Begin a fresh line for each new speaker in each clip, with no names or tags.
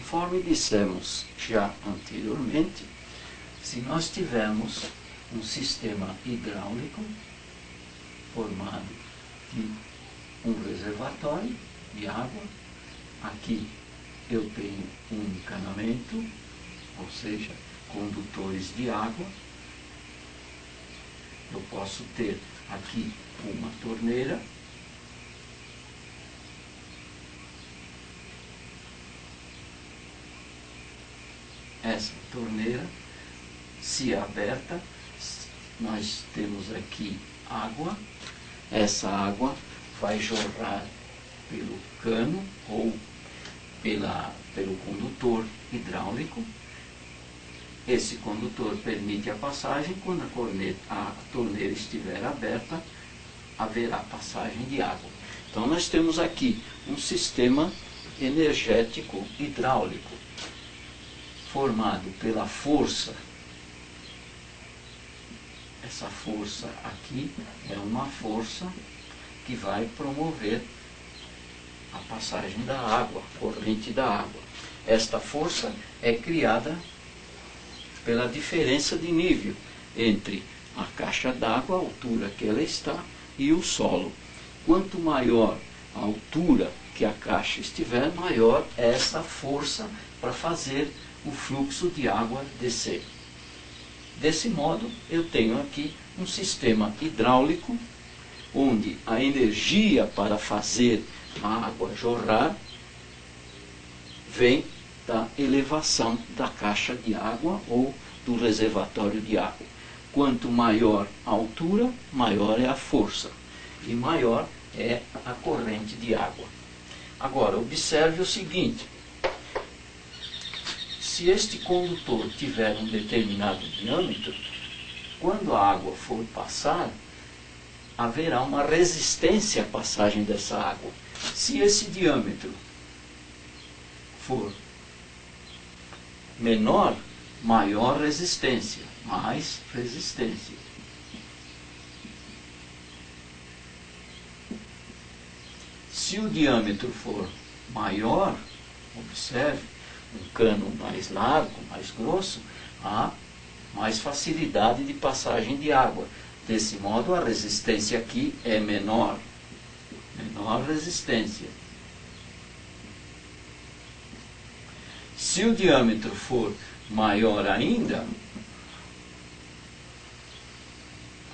Conforme dissemos já anteriormente, se nós tivermos um sistema hidráulico formado de um reservatório de água, aqui eu tenho um encanamento, ou seja, condutores de água. Eu posso ter aqui uma torneira, essa torneira, se aberta, nós temos aqui água. Essa água vai jorrar pelo cano ou pelo condutor hidráulico. Esse condutor permite a passagem. Quando a torneira estiver aberta, haverá passagem de água. Então nós temos aqui um sistema energético hidráulico formado pela força. Essa força aqui é uma força que vai promover a passagem da água, a corrente da água. Esta força é criada pela diferença de nível entre a caixa d'água, a altura que ela está, e o solo. Quanto maior a altura que a caixa estiver, maior é essa força para fazer o fluxo de água descer. Desse modo, eu tenho aqui um sistema hidráulico, onde a energia para fazer a água jorrar vem da elevação da caixa de água ou do reservatório de água. Quanto maior a altura, maior é a força e maior é a corrente de água. Agora, observe o seguinte: se este condutor tiver um determinado diâmetro, quando a água for passar, haverá uma resistência à passagem dessa água. Se esse diâmetro for menor, maior resistência, mais resistência. Se o diâmetro for maior, observe, um cano mais largo, mais grosso, há mais facilidade de passagem de água. Desse modo, a resistência aqui é menor. Menor resistência. Se o diâmetro for maior ainda,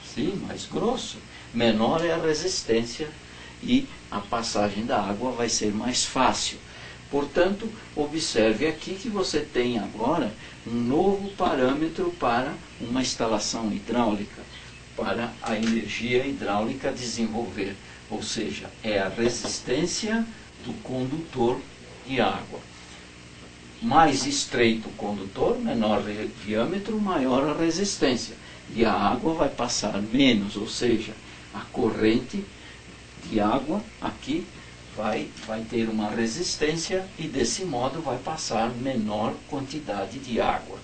assim, mais grosso, menor é a resistência e a passagem da água vai ser mais fácil. Portanto, observe aqui que você tem agora um novo parâmetro para uma instalação hidráulica, para a energia hidráulica desenvolver, ou seja, é a resistência do condutor de água. Mais estreito o condutor, menor diâmetro, maior a resistência. E a água vai passar menos, ou seja, a corrente de água aqui vai ter uma resistência e desse modo vai passar menor quantidade de água.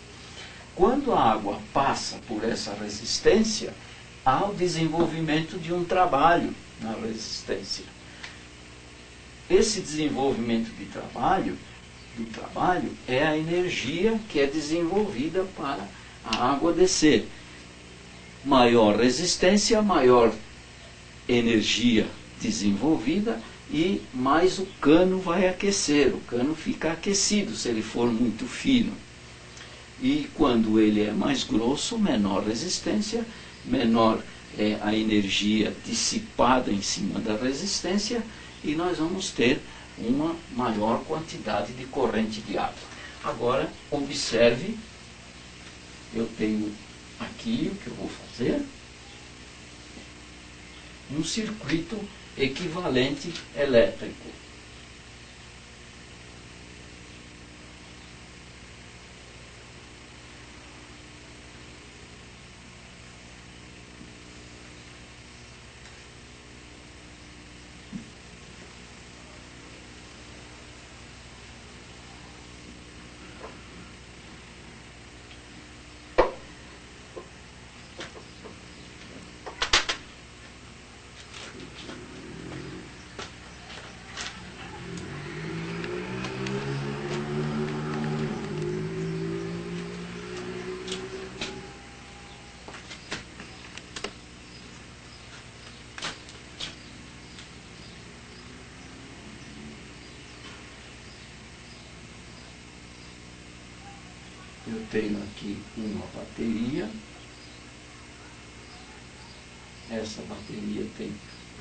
Quando a água passa por essa resistência, há o desenvolvimento de um trabalho na resistência. Esse desenvolvimento do trabalho é a energia que é desenvolvida para a água descer. Maior resistência, maior energia desenvolvida e mais o cano vai aquecer. O cano fica aquecido se ele for muito fino. E quando ele é mais grosso, menor resistência, menor é a energia dissipada em cima da resistência e nós vamos ter uma maior quantidade de corrente de água. Agora, observe, eu tenho aqui o que eu vou fazer, um circuito equivalente elétrico. tenho aqui uma bateria. Essa bateria tem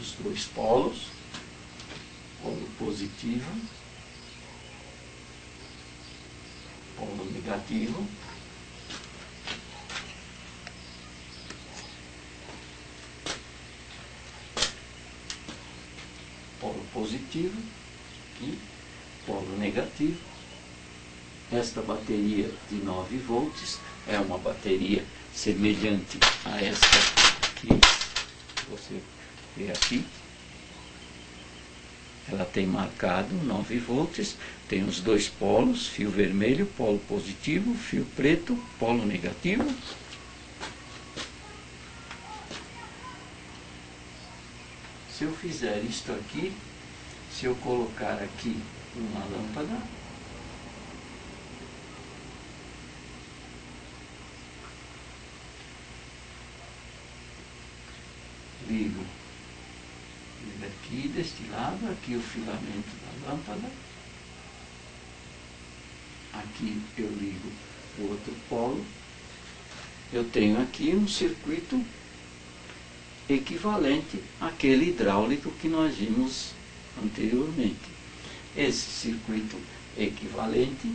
os dois polos, polo positivo, polo negativo. Polo positivo e polo negativo. Esta bateria de 9 volts é uma bateria semelhante a esta que você vê aqui. Ela tem marcado 9 volts, tem os dois polos, fio vermelho, polo positivo, fio preto, polo negativo. Se eu fizer isto aqui, se eu colocar aqui uma lâmpada, ligo aqui deste lado, aqui o filamento da lâmpada, aqui eu ligo o outro polo, eu tenho aqui um circuito equivalente àquele hidráulico que nós vimos anteriormente. Esse circuito equivalente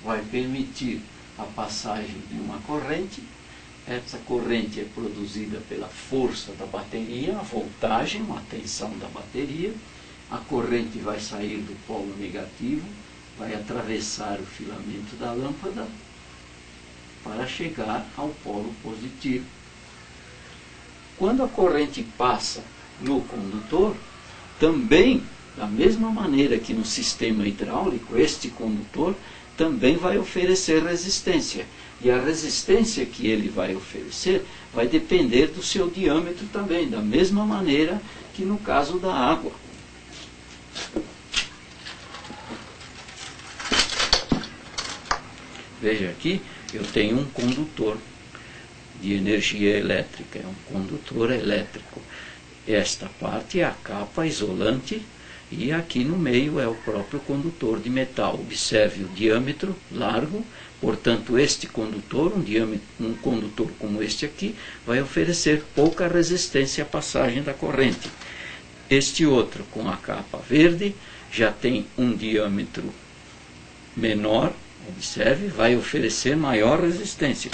vai permitir a passagem de uma corrente. Essa corrente é produzida pela força da bateria, a voltagem, a tensão da bateria. A corrente vai sair do polo negativo, vai atravessar o filamento da lâmpada para chegar ao polo positivo. Quando a corrente passa no condutor, também, da mesma maneira que no sistema hidráulico, este condutor também vai oferecer resistência. E a resistência que ele vai oferecer vai depender do seu diâmetro também, da mesma maneira que no caso da água. Veja aqui, eu tenho um condutor de energia elétrica, é um condutor elétrico. Esta parte é a capa isolante e aqui no meio é o próprio condutor de metal. Observe o diâmetro largo, portanto este condutor, um condutor como este aqui, vai oferecer pouca resistência à passagem da corrente. Este outro com a capa verde já tem um diâmetro menor, observe, vai oferecer maior resistência.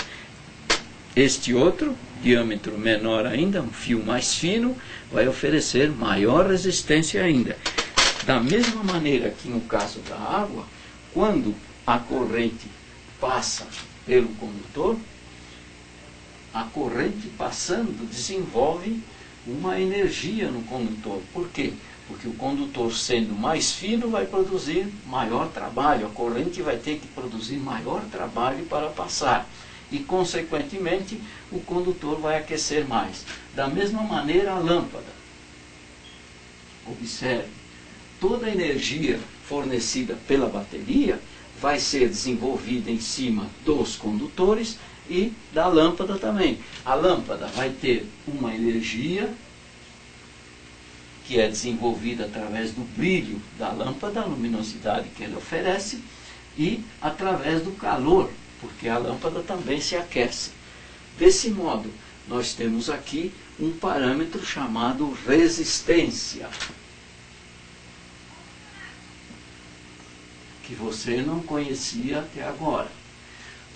Este outro, diâmetro menor ainda, um fio mais fino, vai oferecer maior resistência ainda. Da mesma maneira que no caso da água, quando a corrente passa pelo condutor, a corrente passando desenvolve uma energia no condutor. Por quê? Porque o condutor, sendo mais fino, vai produzir maior trabalho. A corrente vai ter que produzir maior trabalho para passar. E, consequentemente, o condutor vai aquecer mais. Da mesma maneira, a lâmpada. Observe, toda a energia fornecida pela bateria vai ser desenvolvida em cima dos condutores e da lâmpada também. A lâmpada vai ter uma energia que é desenvolvida através do brilho da lâmpada, a luminosidade que ele oferece, e através do calor, porque a lâmpada também se aquece. Desse modo, nós temos aqui um parâmetro chamado resistência, que você não conhecia até agora.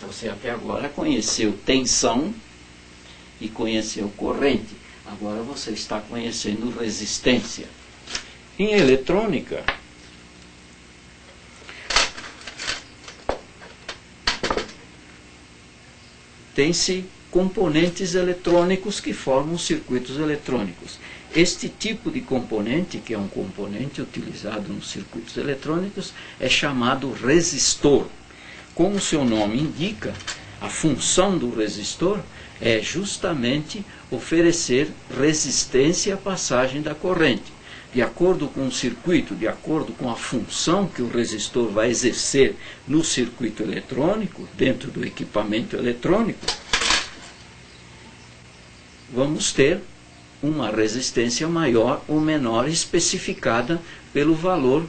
Você até agora conheceu tensão e conheceu corrente. Agora você está conhecendo resistência. Em eletrônica, tem-se componentes eletrônicos que formam circuitos eletrônicos. Este tipo de componente, que é um componente utilizado nos circuitos eletrônicos, é chamado resistor. Como o seu nome indica, a função do resistor é justamente oferecer resistência à passagem da corrente. De acordo com o circuito, de acordo com a função que o resistor vai exercer no circuito eletrônico, dentro do equipamento eletrônico, vamos ter uma resistência maior ou menor especificada pelo valor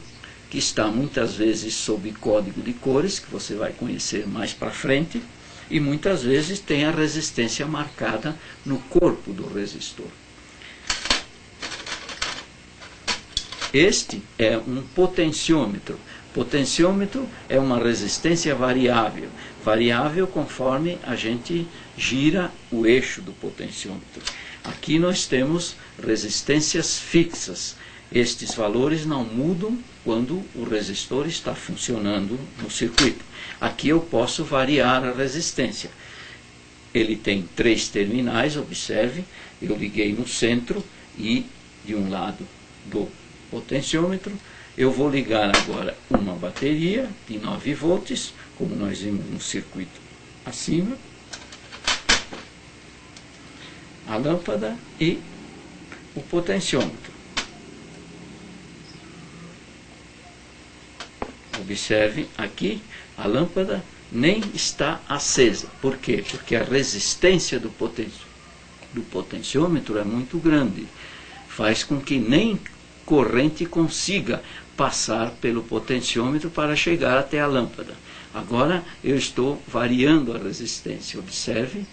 que está muitas vezes sob código de cores, que você vai conhecer mais para frente, e muitas vezes tem a resistência marcada no corpo do resistor. Este é um potenciômetro. Potenciômetro é uma resistência variável, variável conforme a gente gira o eixo do potenciômetro. Aqui nós temos resistências fixas. Estes valores não mudam quando o resistor está funcionando no circuito. Aqui eu posso variar a resistência. Ele tem 3 terminais, observe, eu liguei no centro e de um lado do potenciômetro eu vou ligar agora uma bateria de 9 volts, como nós vimos no circuito acima, a lâmpada e o potenciômetro. Observe aqui, a lâmpada nem está acesa. Por quê? Porque a resistência do potenciômetro é muito grande. Faz com que nem corrente consiga passar pelo potenciômetro para chegar até a lâmpada. Agora eu estou variando a resistência. Observe,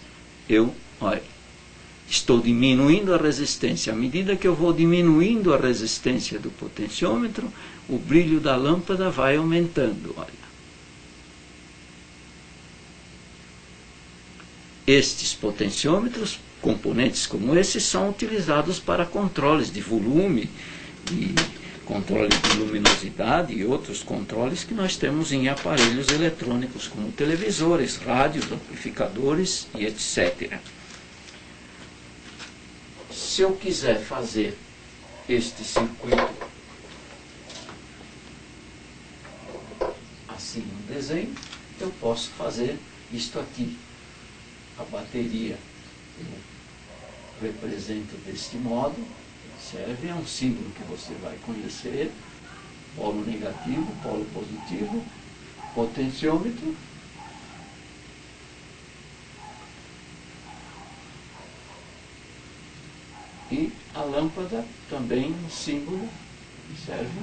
estou diminuindo a resistência. À medida que eu vou diminuindo a resistência do potenciômetro, o brilho da lâmpada vai aumentando. Olha. Estes potenciômetros, componentes como esses, são utilizados para controles de volume, e controle de luminosidade e outros controles que nós temos em aparelhos eletrônicos, como televisores, rádios, amplificadores e etc. Se eu quiser fazer este circuito assim no desenho, eu posso fazer isto aqui. A bateria eu represento deste modo. Serve, é um símbolo que você vai conhecer, polo negativo, polo positivo, potenciômetro, e a lâmpada também um símbolo que serve.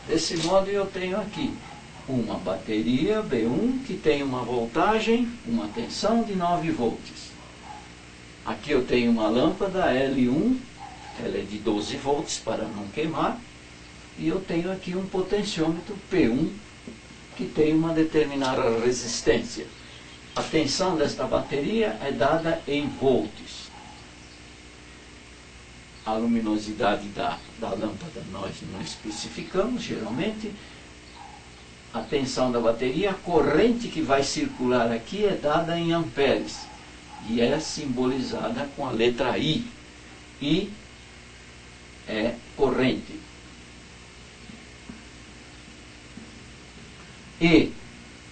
Desse modo eu tenho aqui uma bateria B1 que tem uma voltagem, uma tensão de 9 volts. Aqui eu tenho uma lâmpada L1, ela é de 12 volts para não queimar. E eu tenho aqui um potenciômetro P1 que tem uma determinada resistência. A tensão desta bateria é dada em volts. A luminosidade da lâmpada nós não especificamos, geralmente. A tensão da bateria, a corrente que vai circular aqui é dada em amperes. E é simbolizada com a letra I. I é corrente. E,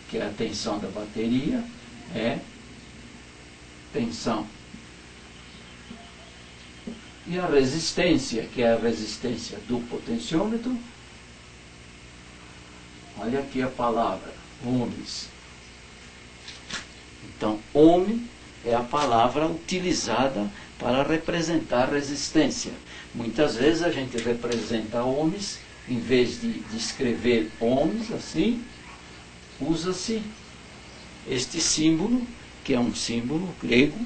que é a tensão da bateria, é tensão. E a resistência, que é a resistência do potenciômetro, olha aqui a palavra, ohms. Então, ohm é a palavra utilizada para representar resistência. Muitas vezes a gente representa ohms, em vez de escrever ohms assim, usa-se este símbolo, que é um símbolo grego,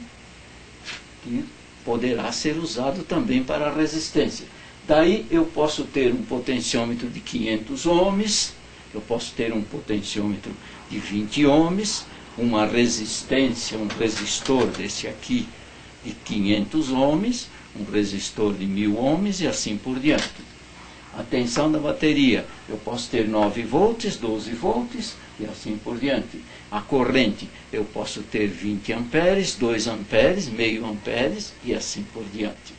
que poderá ser usado também para a resistência. Daí eu posso ter um potenciômetro de 500 ohms, eu posso ter um potenciômetro de 20 ohms, uma resistência, um resistor desse aqui de 500 ohms, um resistor de 1000 ohms e assim por diante. A tensão da bateria, eu posso ter 9 volts, 12 volts e assim por diante. A corrente, eu posso ter 20 amperes, 2 amperes, meio amperes e assim por diante.